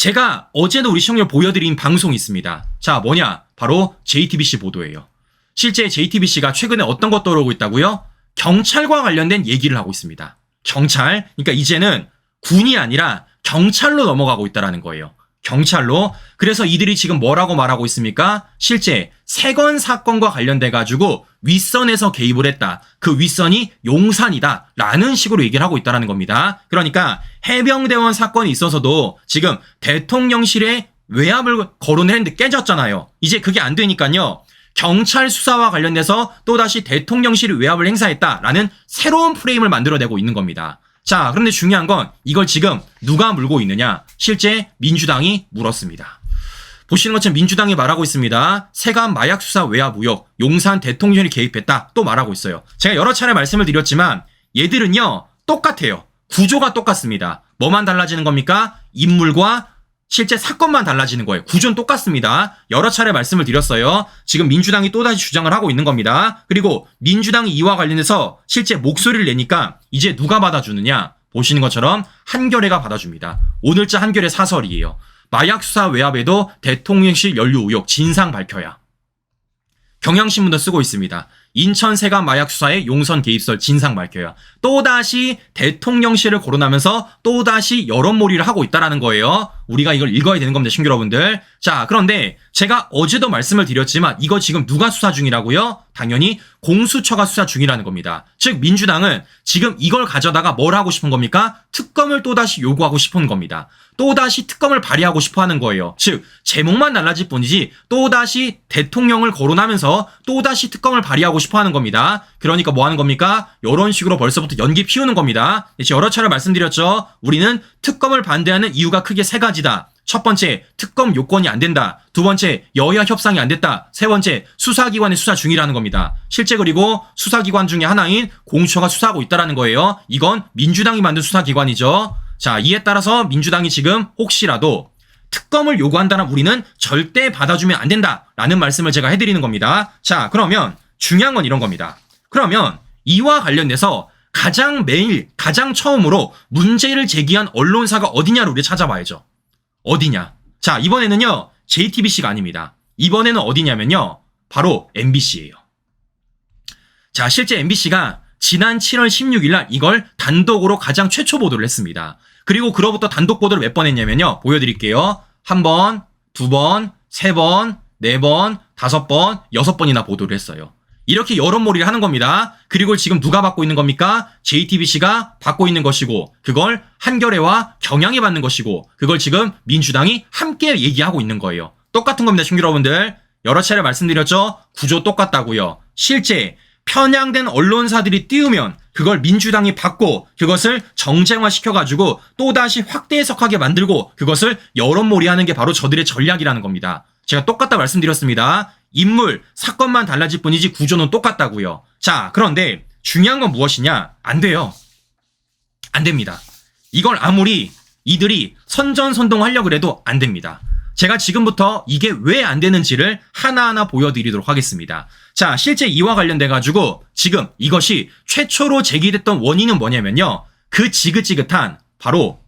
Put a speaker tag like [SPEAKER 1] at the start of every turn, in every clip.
[SPEAKER 1] 제가 어제도 우리 시청자 보여드린 방송이 있습니다. 자, 뭐냐? 바로 JTBC 보도예요. 실제 JTBC가 최근에 어떤 것 떠오르고 있다고요? 경찰과 관련된 얘기를 하고 있습니다. 경찰, 그러니까 이제는 군이 아니라 경찰로 넘어가고 있다는 거예요. 경찰로. 그래서 이들이 지금 뭐라고 말하고 있습니까? 실제 세건 사건과 관련돼 가지고 윗선에서 개입을 했다. 그 윗선이 용산이다. 라는 식으로 얘기를 하고 있다는 겁니다. 그러니까 해병대원 사건이 있어서도 지금 대통령실에 외압을 거론을 했는데 깨졌잖아요. 이제 그게 안 되니까요. 경찰 수사와 관련돼서 또다시 대통령실이 외압을 행사했다라는 새로운 프레임을 만들어내고 있는 겁니다. 자, 그런데 중요한 건 이걸 지금 누가 물고 있느냐? 실제 민주당이 물었습니다. 보시는 것처럼 민주당이 말하고 있습니다. 세관 마약 수사 외압 의혹, 용산 대통령이 개입했다. 또 말하고 있어요. 제가 여러 차례 말씀을 드렸지만 얘들은요, 똑같아요. 구조가 똑같습니다. 뭐만 달라지는 겁니까? 인물과 실제 사건만 달라지는 거예요. 구조는 똑같습니다. 여러 차례 말씀을 드렸어요. 지금 민주당이 또다시 주장을 하고 있는 겁니다. 그리고 민주당이 이와 관련해서 실제 목소리를 내니까 이제 누가 받아주느냐? 보시는 것처럼 한겨레가 받아줍니다. 오늘자 한겨레 사설이에요. 마약 수사 외압에도 대통령실 연루 의혹 진상 밝혀야. 경향신문도 쓰고 있습니다. 인천 세관 마약 수사의 용선 개입설 진상 밝혀야. 또다시 대통령실을 거론하면서 또다시 여론몰이를 하고 있다는 거예요. 우리가 이걸 읽어야 되는 겁니다, 신규 여러분들. 자, 그런데 제가 어제도 말씀을 드렸지만 이거 지금 누가 수사 중이라고요? 당연히 공수처가 수사 중이라는 겁니다. 즉 민주당은 지금 이걸 가져다가 뭘 하고 싶은 겁니까? 특검을 또다시 요구하고 싶은 겁니다. 또다시 특검을 발의하고 싶어 하는 거예요. 즉 제목만 달라질 뿐이지 또다시 대통령을 거론하면서 또다시 특검을 발의하고 싶어 하는 겁니다. 그러니까 뭐 하는 겁니까? 이런 식으로 벌써부터 연기 피우는 겁니다. 제가 여러 차례 말씀드렸죠. 우리는 특검을 반대하는 이유가 크게 세 가지다. 첫 번째, 특검 요건이 안 된다. 두 번째, 여야 협상이 안 됐다. 세 번째, 수사기관의 수사 중이라는 겁니다. 실제 그리고 수사기관 중에 하나인 공수처가 수사하고 있다는 거예요. 이건 민주당이 만든 수사기관이죠. 자, 이에 따라서 민주당이 지금 혹시라도 특검을 요구한다면 우리는 절대 받아주면 안 된다라는 말씀을 제가 해드리는 겁니다. 자, 그러면 중요한 건 이런 겁니다. 그러면 이와 관련돼서 가장 처음으로 문제를 제기한 언론사가 어디냐를 우리 찾아봐야죠. 어디냐? 자, 이번에는요, JTBC가 아닙니다. 이번에는 어디냐면요, 바로 MBC예요. 자, 실제 MBC가 지난 7월 16일 날 이걸 단독으로 가장 최초 보도를 했습니다. 그리고 그로부터 단독 보도를 몇 번 했냐면요, 보여드릴게요. 1번, 2번, 3번, 4번, 5번, 6번이나 보도를 했어요. 이렇게 여론몰이를 하는 겁니다. 그리고 지금 누가 받고 있는 겁니까? JTBC가 받고 있는 것이고 그걸 한겨레와 경향이 받는 것이고 그걸 지금 민주당이 함께 얘기하고 있는 거예요. 똑같은 겁니다, 신규 여러분들. 여러 차례 말씀드렸죠? 구조 똑같다고요. 실제 편향된 언론사들이 띄우면 그걸 민주당이 받고 그것을 정쟁화시켜가지고 또다시 확대 해석하게 만들고 그것을 여론몰이하는 게 바로 저들의 전략이라는 겁니다. 제가 똑같다 말씀드렸습니다. 인물, 사건만 달라질 뿐이지 구조는 똑같다고요. 자, 그런데 중요한 건 무엇이냐? 안 돼요. 안 됩니다. 이걸 아무리 이들이 선전선동하려고 해도 안 됩니다. 제가 지금부터 이게 왜 안 되는지를 하나하나 보여드리도록 하겠습니다. 자, 실제 이와 관련돼가지고 지금 이것이 최초로 제기됐던 원인은 뭐냐면요. 그 지긋지긋한 바로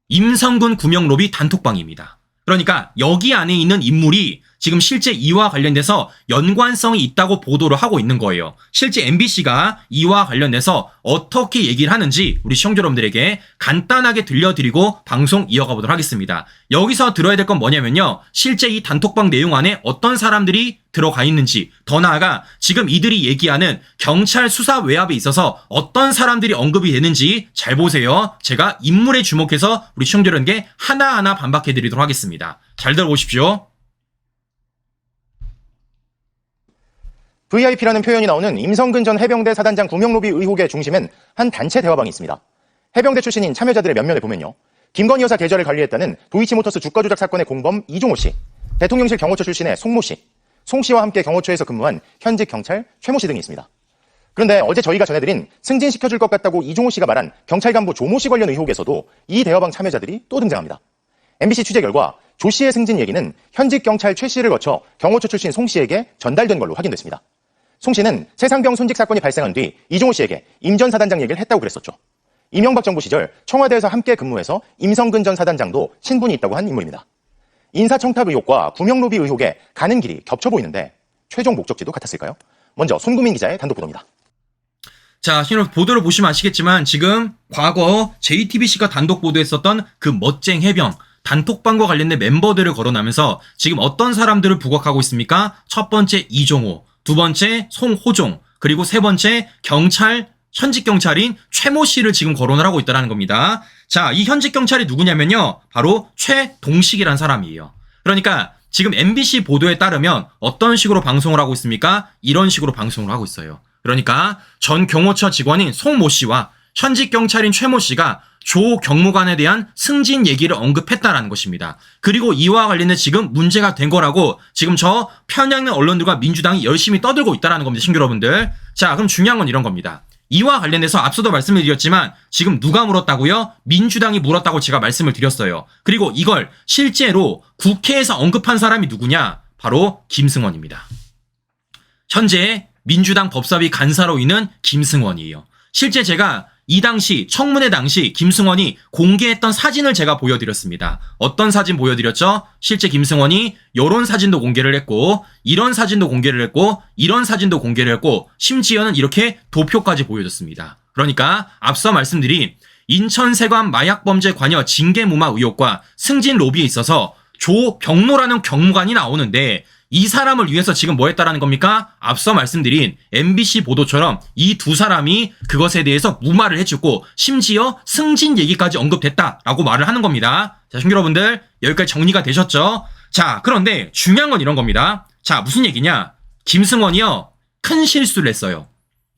[SPEAKER 1] 임성근 구명로비 단톡방입니다. 그러니까 여기 안에 있는 인물이 지금 실제 이와 관련돼서 연관성이 있다고 보도를 하고 있는 거예요. 실제 MBC가 이와 관련돼서 어떻게 얘기를 하는지 우리 시청자 여러분들에게 간단하게 들려드리고 방송 이어가 보도록 하겠습니다. 여기서 들어야 될 건 뭐냐면요. 실제 이 단톡방 내용 안에 어떤 사람들이 들어가 있는지, 더 나아가 지금 이들이 얘기하는 경찰 수사 외압에 있어서 어떤 사람들이 언급이 되는지 잘 보세요. 제가 인물에 주목해서 우리 시청자 여러분께 하나하나 반박해드리도록 하겠습니다. 잘 들어보십시오.
[SPEAKER 2] VIP라는 표현이 나오는 임성근 전 해병대 사단장 구명로비 의혹의 중심엔 한 단체 대화방이 있습니다. 해병대 출신인 참여자들의 면면을 보면요. 김건희 여사 계좌를 관리했다는 도이치모터스 주가 조작 사건의 공범 이종호 씨, 대통령실 경호처 출신의 송모 씨, 송 씨와 함께 경호처에서 근무한 현직 경찰 최모 씨 등이 있습니다. 그런데 어제 저희가 전해드린 승진시켜줄 것 같다고 이종호 씨가 말한 경찰 간부 조모 씨 관련 의혹에서도 이 대화방 참여자들이 또 등장합니다. MBC 취재 결과 조 씨의 승진 얘기는 현직 경찰 최 씨를 거쳐 경호처 출신 송 씨에게 전달된 걸로 확인됐습니다. 송 씨는 세상병 손직 사건이 발생한 뒤 이종호 씨에게 임 전 사단장 얘기를 했다고 그랬었죠. 이명박 정부 시절 청와대에서 함께 근무해서 임성근 전 사단장도 친분이 있다고 한 인물입니다. 인사청탁 의혹과 구명로비 의혹에 가는 길이 겹쳐 보이는데 최종 목적지도 같았을까요? 먼저 손구민 기자의 단독 보도입니다.
[SPEAKER 1] 자, 신호 보도를 보시면 아시겠지만 지금 과거 JTBC가 단독 보도했었던 그 멋쟁 해병 단톡방과 관련된 멤버들을 거론하면서 지금 어떤 사람들을 부각하고 있습니까? 첫 번째 이종호, 두 번째 송호종, 그리고 세 번째 현직 경찰인 최모 씨를 지금 거론을 하고 있다는 겁니다. 자, 이 현직 경찰이 누구냐면요. 바로 최동식이라는 사람이에요. 그러니까 지금 MBC 보도에 따르면 어떤 식으로 방송을 하고 있습니까? 이런 식으로 방송을 하고 있어요. 그러니까 전 경호처 직원인 송모 씨와 현직 경찰인 최모 씨가 조 경무관에 대한 승진 얘기를 언급했다라는 것입니다. 그리고 이와 관련된 지금 문제가 된 거라고 지금 저 편향된 언론들과 민주당이 열심히 떠들고 있다는 겁니다. 신규 여러분들. 자, 그럼 중요한 건 이런 겁니다. 이와 관련해서 앞서도 말씀을 드렸지만 지금 누가 물었다고요? 민주당이 물었다고 제가 말씀을 드렸어요. 그리고 이걸 실제로 국회에서 언급한 사람이 누구냐? 바로 김승원입니다. 현재 민주당 법사위 간사로 있는 김승원이에요. 실제 제가 이 당시 청문회 당시 김승원이 공개했던 사진을 제가 보여드렸습니다. 어떤 사진 보여드렸죠? 실제 김승원이 이런 사진도 공개를 했고 이런 사진도 공개를 했고 이런 사진도 공개를 했고 심지어는 이렇게 도표까지 보여줬습니다. 그러니까 앞서 말씀드린 인천세관 마약범죄 관여 징계무마 의혹과 승진 로비에 있어서 조병로라는 경무관이 나오는데 이 사람을 위해서 지금 뭐 했다라는 겁니까? 앞서 말씀드린 MBC 보도처럼 이 두 사람이 그것에 대해서 무마를 해주고 심지어 승진 얘기까지 언급됐다라고 말을 하는 겁니다. 자, 신규 여러분들 여기까지 정리가 되셨죠? 자, 그런데 중요한 건 이런 겁니다. 자, 무슨 얘기냐? 김승원이요. 큰 실수를 했어요.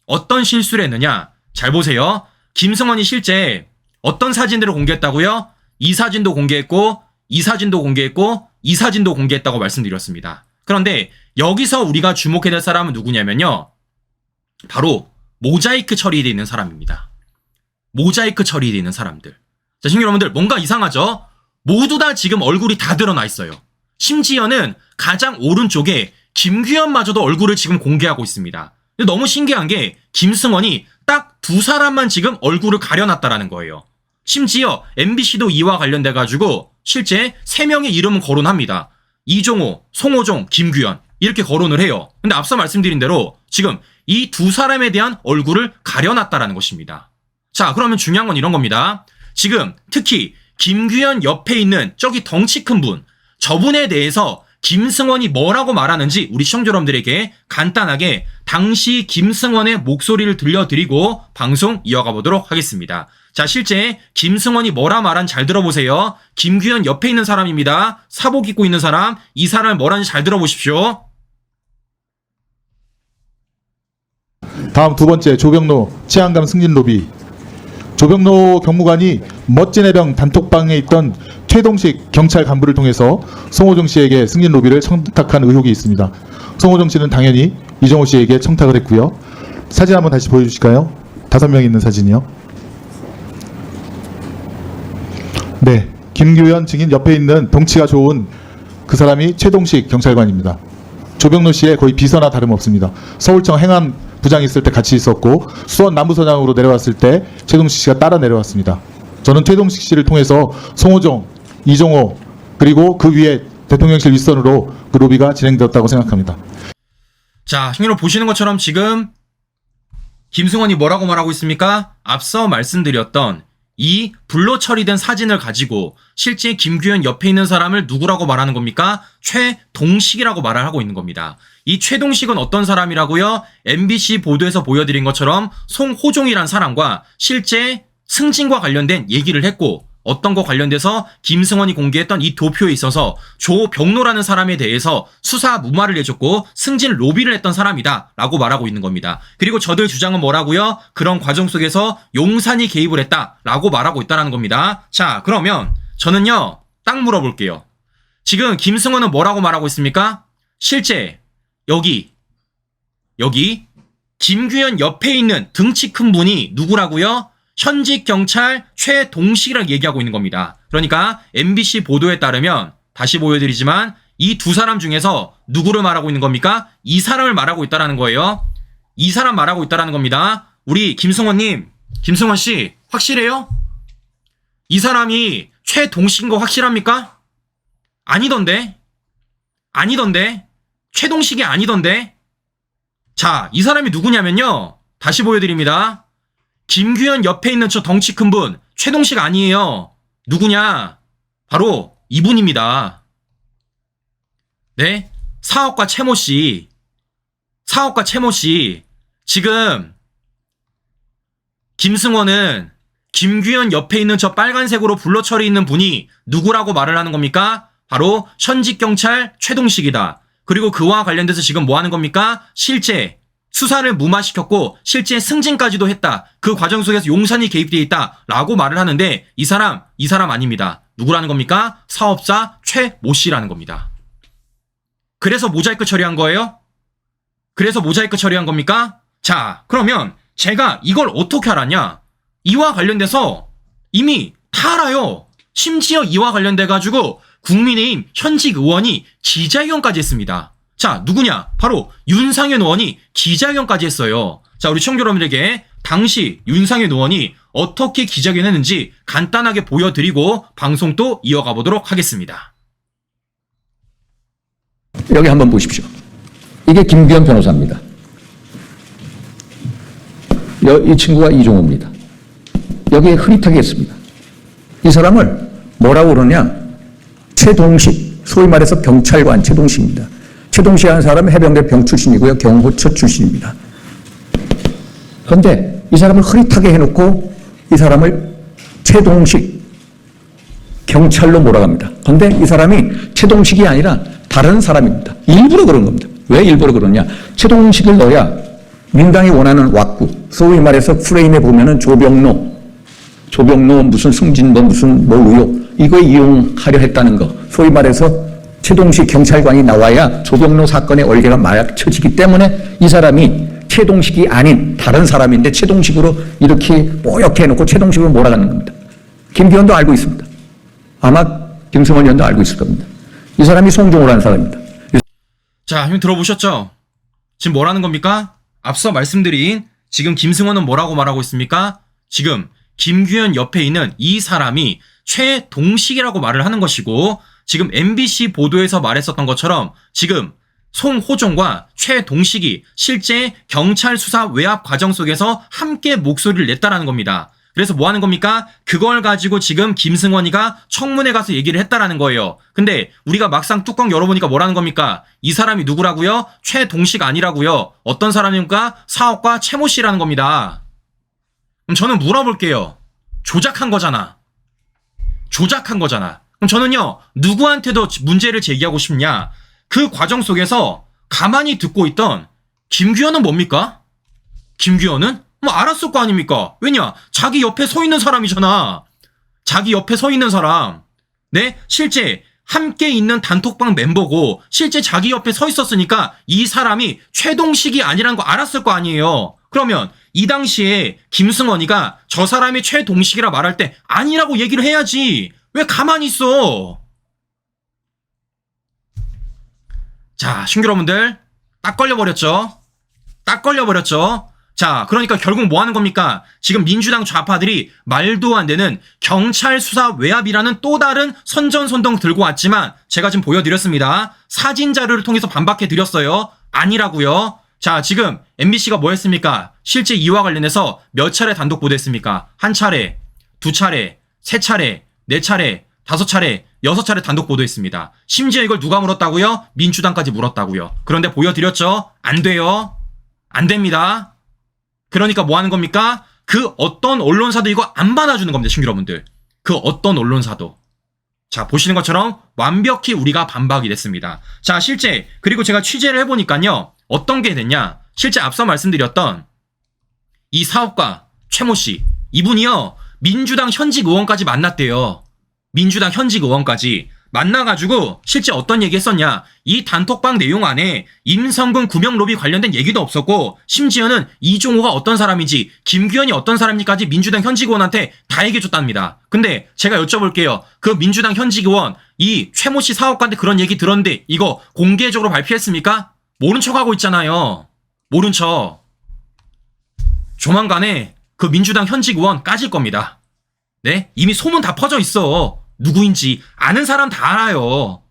[SPEAKER 1] 어떤 실수를 했느냐? 잘 보세요. 김승원이 실제 어떤 사진들을 공개했다고요? 이 사진도 공개했고 이 사진도 공개했고 이 사진도 공개했다고 말씀드렸습니다. 그런데 여기서 우리가 주목해야 될 사람은 누구냐면요. 바로 모자이크 처리되어 있는 사람입니다. 모자이크 처리되어 있는 사람들. 자, 신규 여러분들 뭔가 이상하죠? 모두 다 지금 얼굴이 다 드러나 있어요. 심지어는 가장 오른쪽에 김규현마저도 얼굴을 지금 공개하고 있습니다. 근데 너무 신기한 게 김승원이 딱 두 사람만 지금 얼굴을 가려놨다라는 거예요. 심지어 MBC도 이와 관련돼가지고 실제 3명의 이름은 거론합니다. 이종호, 송호종, 김규현 이렇게 거론을 해요. 근데 앞서 말씀드린 대로 지금 이 두 사람에 대한 얼굴을 가려놨다라는 것입니다. 자, 그러면 중요한 건 이런 겁니다. 지금 특히 김규현 옆에 있는 저기 덩치 큰 분, 저분에 대해서 김승원이 뭐라고 말하는지 우리 시청자 여러분들에게 간단하게 당시 김승원의 목소리를 들려드리고 방송 이어가 보도록 하겠습니다. 자, 실제 김승원이 뭐라 말한 잘 들어보세요. 김규현 옆에 있는 사람입니다. 사복 입고 있는 사람. 이 사람이 뭐라는지 잘 들어보십시오.
[SPEAKER 3] 다음 두 번째 조병로 치안감 승진 로비. 조병로 경무관이 멋진 해병 단톡방에 있던 최동식 경찰 간부를 통해서 송호정 씨에게 승진 로비를 청탁한 의혹이 있습니다. 송호정 씨는 당연히 이종호 씨에게 청탁을 했고요. 사진 한번 다시 보여주실까요? 5명 있는 사진이요. 네, 김규현 증인 옆에 있는 덩치가 좋은 그 사람이 최동식 경찰관입니다. 조병로 씨의 거의 비서나 다름없습니다. 서울청 행안 부장이 있을 때 같이 있었고 수원 남부서장으로 내려왔을 때 최동식 씨가 따라 내려왔습니다. 저는 최동식 씨를 통해서 송호정, 이종호 그리고 그 위에 대통령실 윗선으로 그 로비가 진행되었다고 생각합니다.
[SPEAKER 1] 자, 형님 보시는 것처럼 지금 김승원이 뭐라고 말하고 있습니까? 앞서 말씀드렸던 이 불로 처리된 사진을 가지고 실제 김규현 옆에 있는 사람을 누구라고 말하는 겁니까? 최동식이라고 말을 하고 있는 겁니다. 이 최동식은 어떤 사람이라고요? MBC 보도에서 보여드린 것처럼 송호종이란 사람과 실제 승진과 관련된 얘기를 했고 어떤 거 관련돼서 김승원이 공개했던 이 도표에 있어서 조병로라는 사람에 대해서 수사 무마를 해줬고 승진 로비를 했던 사람이다 라고 말하고 있는 겁니다. 그리고 저들 주장은 뭐라고요? 그런 과정 속에서 용산이 개입을 했다 라고 말하고 있다는 겁니다. 자, 그러면 저는요 딱 물어볼게요. 지금 김승원은 뭐라고 말하고 있습니까? 실제 여기 김규현 옆에 있는 등치 큰 분이 누구라고요? 현직 경찰 최동식이라고 얘기하고 있는 겁니다. 그러니까 MBC 보도에 따르면 다시 보여드리지만 이 두 사람 중에서 누구를 말하고 있는 겁니까? 이 사람을 말하고 있다는 거예요. 이 사람 말하고 있다는 겁니다. 우리 김승원님 김승원 씨, 확실해요? 이 사람이 최동식인 거 확실합니까? 아니던데. 최동식이 아니던데. 자, 이 사람이 누구냐면요. 다시 보여드립니다. 김규현 옆에 있는 저 덩치 큰 분, 최동식 아니에요. 누구냐? 바로 이분입니다. 네? 사업가 최모 씨. 지금 김승원은 김규현 옆에 있는 저 빨간색으로 블러 처리 있는 분이 누구라고 말을 하는 겁니까? 바로 현직 경찰 최동식이다. 그리고 그와 관련돼서 지금 뭐 하는 겁니까? 실제 수사를 무마시켰고 실제 승진까지도 했다. 그 과정 속에서 용산이 개입되어 있다. 라고 말을 하는데 이 사람 아닙니다. 누구라는 겁니까? 사업자 최모 씨라는 겁니다. 그래서 모자이크 처리한 거예요? 그래서 모자이크 처리한 겁니까? 자, 그러면 제가 이걸 어떻게 알았냐? 이와 관련돼서 이미 다 알아요. 심지어 이와 관련돼가지고 국민의힘 현직 의원이 기자회견까지 했습니다. 자, 누구냐? 바로 윤상현 의원이 기자회견까지 했어요. 자, 우리 시청자 여러분들에게 당시 윤상현 의원이 어떻게 기자회견했는지 간단하게 보여드리고 방송 또 이어가 보도록 하겠습니다.
[SPEAKER 4] 여기 한번 보십시오. 이게 김규현 변호사입니다. 이 친구가 이종호입니다. 여기에 흐릿하게 했습니다. 이 사람을 뭐라고 그러냐? 최동식, 소위 말해서 경찰관 최동식입니다. 최동식이라는 사람은 해병대 병 출신이고요. 경호처 출신입니다. 그런데 이 사람을 흐릿하게 해놓고 이 사람을 최동식 경찰로 몰아갑니다. 그런데 이 사람이 최동식이 아니라 다른 사람입니다. 일부러 그런 겁니다. 왜 일부러 그러냐? 최동식을 넣어야 민당이 원하는 왁구, 소위 말해서 프레임에 보면은 조병로 무슨 승진도 무슨 뭐 의혹 이거 이용하려 했다는 거. 소위 말해서 최동식 경찰관이 나와야 조병로 사건의 얼개가 마약 쳐지기 때문에 이 사람이 최동식이 아닌 다른 사람인데 최동식으로 이렇게 뽀얗게 해놓고 최동식으로 몰아가는 겁니다. 김기현도 알고 있습니다. 아마 김승원 의원도 알고 있을 겁니다. 이 사람이 송종호라는 사람입니다.
[SPEAKER 1] 자, 형 들어보셨죠? 지금 뭐라는 겁니까? 앞서 말씀드린 지금 김승원은 뭐라고 말하고 있습니까? 지금 김규현 옆에 있는 이 사람이 최동식이라고 말을 하는 것이고 지금 MBC 보도에서 말했었던 것처럼 지금 송호종과 최동식이 실제 경찰 수사 외압 과정 속에서 함께 목소리를 냈다라는 겁니다. 그래서 뭐 하는 겁니까? 그걸 가지고 지금 김승원이가 청문회 가서 얘기를 했다라는 거예요. 근데 우리가 막상 뚜껑 열어보니까 뭐라는 겁니까? 이 사람이 누구라고요? 최동식 아니라고요. 어떤 사람입니까? 사업가 최모 씨라는 겁니다. 그럼 저는 물어볼게요. 조작한 거잖아. 그럼 저는요, 누구한테도 문제를 제기하고 싶냐? 그 과정 속에서 가만히 듣고 있던 김규현은 뭡니까? 김규현은? 뭐 알았을 거 아닙니까? 왜냐? 자기 옆에 서 있는 사람이잖아. 자기 옆에 서 있는 사람. 네? 실제 함께 있는 단톡방 멤버고 실제 자기 옆에 서 있었으니까 이 사람이 최동식이 아니라는 거 알았을 거 아니에요. 그러면 이 당시에 김승원이가 저 사람이 최동식이라 말할 때 아니라고 얘기를 해야지. 왜 가만히 있어? 자, 신규 여러분들 딱 걸려버렸죠? 자, 그러니까 결국 뭐 하는 겁니까? 지금 민주당 좌파들이 말도 안 되는 경찰 수사 외압이라는 또 다른 선전선동 들고 왔지만 제가 지금 보여드렸습니다. 사진 자료를 통해서 반박해 드렸어요. 아니라고요. 자, 지금 MBC가 뭐 했습니까? 실제 이와 관련해서 몇 차례 단독 보도했습니까? 한 차례, 두 차례, 세 차례, 네 차례, 다섯 차례, 여섯 차례 단독 보도했습니다. 심지어 이걸 누가 물었다고요? 민주당까지 물었다고요. 그런데 보여드렸죠? 안 돼요. 안 됩니다. 그러니까 뭐 하는 겁니까? 그 어떤 언론사도 이거 안 받아주는 겁니다, 친구 여러분들. 그 어떤 언론사도. 자, 보시는 것처럼 완벽히 우리가 반박이 됐습니다. 자, 실제 그리고 제가 취재를 해보니까요. 어떤 게 됐냐? 실제 앞서 말씀드렸던 이 사업가 최모 씨, 이분이요. 민주당 현직 의원까지 만났대요. 민주당 현직 의원까지 만나가지고 실제 어떤 얘기 했었냐. 이 단톡방 내용 안에 임성근 구명 로비 관련된 얘기도 없었고 심지어는 이종호가 어떤 사람인지 김규현이 어떤 사람인지까지 민주당 현직 의원한테 다 얘기해줬답니다. 근데 제가 여쭤볼게요. 그 민주당 현직 의원 이 최모 씨 사업가한테 그런 얘기 들었는데 이거 공개적으로 발표했습니까? 모른 척하고 있잖아요. 모른 척. 조만간에 그 민주당 현직 의원 까질 겁니다. 네? 이미 소문 다 퍼져 있어. 누구인지 아는 사람 다 알아요.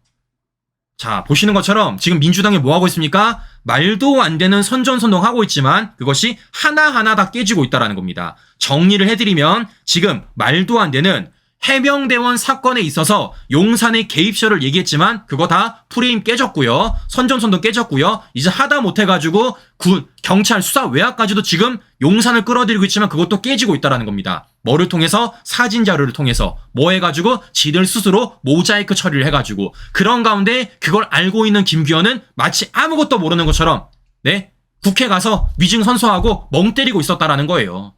[SPEAKER 1] 자, 보시는 것처럼 지금 민주당이 뭐 하고 있습니까? 말도 안 되는 선전선동하고 있지만 그것이 하나하나 다 깨지고 있다는 겁니다. 정리를 해드리면 지금 말도 안 되는 해병대원 사건에 있어서 용산의 개입설을 얘기했지만 그거 다 프레임 깨졌고요. 선전선동 깨졌고요. 이제 하다 못해가지고 경찰 수사 외압까지도 지금 용산을 끌어들이고 있지만 그것도 깨지고 있다는 겁니다. 뭐를 통해서? 사진 자료를 통해서 뭐 해가지고 지들 스스로 모자이크 처리를 해가지고 그런 가운데 그걸 알고 있는 김규현은 마치 아무것도 모르는 것처럼 네 국회 가서 위증 선서하고 멍 때리고 있었다라는 거예요.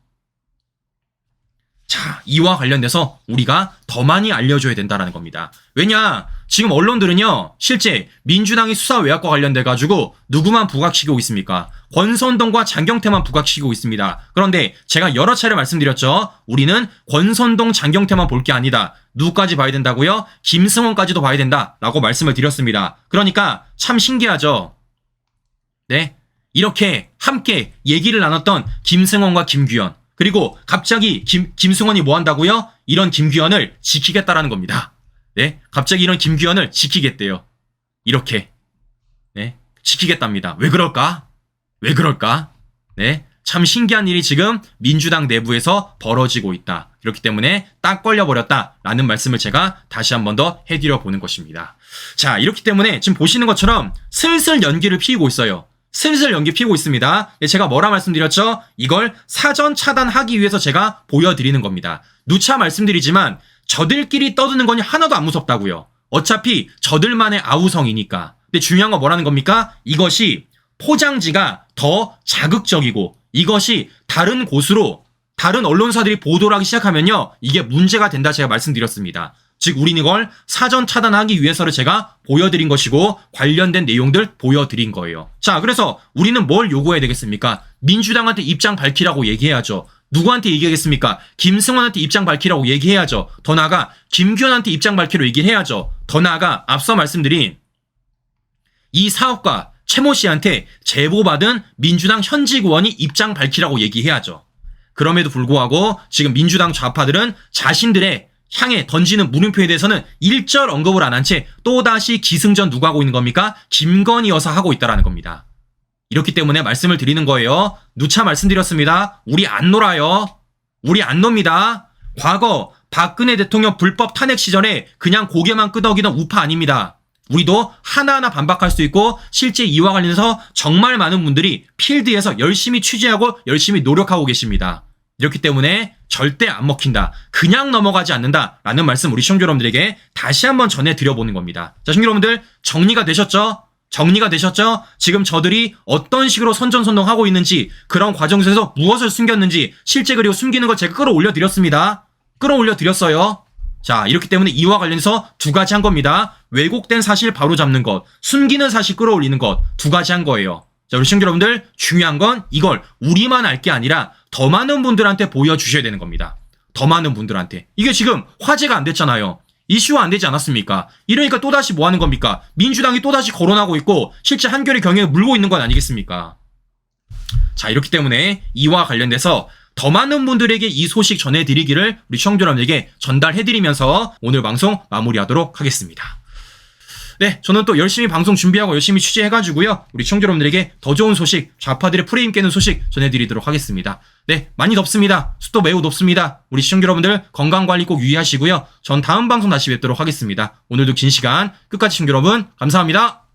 [SPEAKER 1] 자, 이와 관련돼서 우리가 더 많이 알려줘야 된다는 겁니다. 왜냐? 지금 언론들은요, 실제 민주당이 수사 외압과 관련돼가지고 누구만 부각시키고 있습니까? 권선동과 장경태만 부각시키고 있습니다. 그런데 제가 여러 차례 말씀드렸죠. 우리는 권선동, 장경태만 볼 게 아니다. 누구까지 봐야 된다고요? 김승원까지도 봐야 된다라고 말씀을 드렸습니다. 그러니까 참 신기하죠? 네. 이렇게 함께 얘기를 나눴던 김승원과 김규현. 그리고 갑자기 김승원이 뭐 한다고요? 이런 김규현을 지키겠다라는 겁니다. 네, 갑자기 이런 김규현을 지키겠대요. 이렇게 네, 지키겠답니다. 왜 그럴까? 왜 그럴까? 네, 참 신기한 일이 지금 민주당 내부에서 벌어지고 있다. 그렇기 때문에 딱 걸려버렸다라는 말씀을 제가 다시 한 번 더 해드려 보는 것입니다. 자, 이렇기 때문에 지금 보시는 것처럼 슬슬 연기를 피우고 있어요. 슬슬 연기 피우고 있습니다. 제가 뭐라 말씀드렸죠? 이걸 사전 차단하기 위해서 제가 보여드리는 겁니다. 누차 말씀드리지만 저들끼리 떠드는 건 하나도 안 무섭다고요. 어차피 저들만의 아우성이니까. 근데 중요한 건 뭐라는 겁니까? 이것이 포장지가 더 자극적이고 이것이 다른 곳으로 다른 언론사들이 보도를 하기 시작하면요. 이게 문제가 된다 제가 말씀드렸습니다. 즉 우리는 이걸 사전 차단하기 위해서를 제가 보여드린 것이고 관련된 내용들 보여드린 거예요. 자, 그래서 우리는 뭘 요구해야 되겠습니까? 민주당한테 입장 밝히라고 얘기해야죠. 누구한테 얘기하겠습니까? 김승원한테 입장 밝히라고 얘기해야죠. 더 나아가 김규현한테 입장 밝히라고 얘기해야죠. 더 나아가 앞서 말씀드린 이 사업가 최모 씨한테 제보받은 민주당 현직 의원이 입장 밝히라고 얘기해야죠. 그럼에도 불구하고 지금 민주당 좌파들은 자신들의 향해 던지는 물음표에 대해서는 일절 언급을 안 한 채 또다시 기승전 누가 하고 있는 겁니까? 김건희 여사 하고 있다라는 겁니다. 이렇기 때문에 말씀을 드리는 거예요. 누차 말씀드렸습니다. 우리 안 놀아요. 우리 안 놉니다. 과거 박근혜 대통령 불법 탄핵 시절에 그냥 고개만 끄덕이던 우파 아닙니다. 우리도 하나하나 반박할 수 있고 실제 이와 관련해서 정말 많은 분들이 필드에서 열심히 취재하고 열심히 노력하고 계십니다. 이렇기 때문에 절대 안 먹힌다. 그냥 넘어가지 않는다라는 말씀 우리 시청자 여러분들에게 다시 한번 전해드려보는 겁니다. 자, 시청자 여러분들 정리가 되셨죠? 정리가 되셨죠? 지금 저들이 어떤 식으로 선전선동하고 있는지 그런 과정 속에서 무엇을 숨겼는지 실제 그리고 숨기는 걸 제가 끌어올려 드렸습니다. 끌어올려 드렸어요. 자, 이렇기 때문에 이와 관련해서 두 가지 한 겁니다. 왜곡된 사실 바로잡는 것, 숨기는 사실 끌어올리는 것 두 가지 한 거예요. 자, 우리 시청자 여러분들 중요한 건 이걸 우리만 알 게 아니라 더 많은 분들한테 보여주셔야 되는 겁니다. 더 많은 분들한테. 이게 지금 화제가 안 됐잖아요. 이슈화 안 되지 않았습니까? 이러니까 또다시 뭐 하는 겁니까? 민주당이 또다시 거론하고 있고 실제 한겨레 경향에 물고 있는 건 아니겠습니까? 자, 이렇기 때문에 이와 관련돼서 더 많은 분들에게 이 소식 전해드리기를 우리 시청자 여러분에게 전달해드리면서 오늘 방송 마무리하도록 하겠습니다. 네, 저는 또 열심히 방송 준비하고 열심히 취재해가지고요. 우리 시청자 여러분들에게 더 좋은 소식, 좌파들의 프레임 깨는 소식 전해드리도록 하겠습니다. 네, 많이 덥습니다. 습도 매우 높습니다. 우리 시청자 여러분들 건강관리 꼭 유의하시고요. 전 다음 방송 다시 뵙도록 하겠습니다. 오늘도 긴 시간 끝까지 시청자 여러분 감사합니다.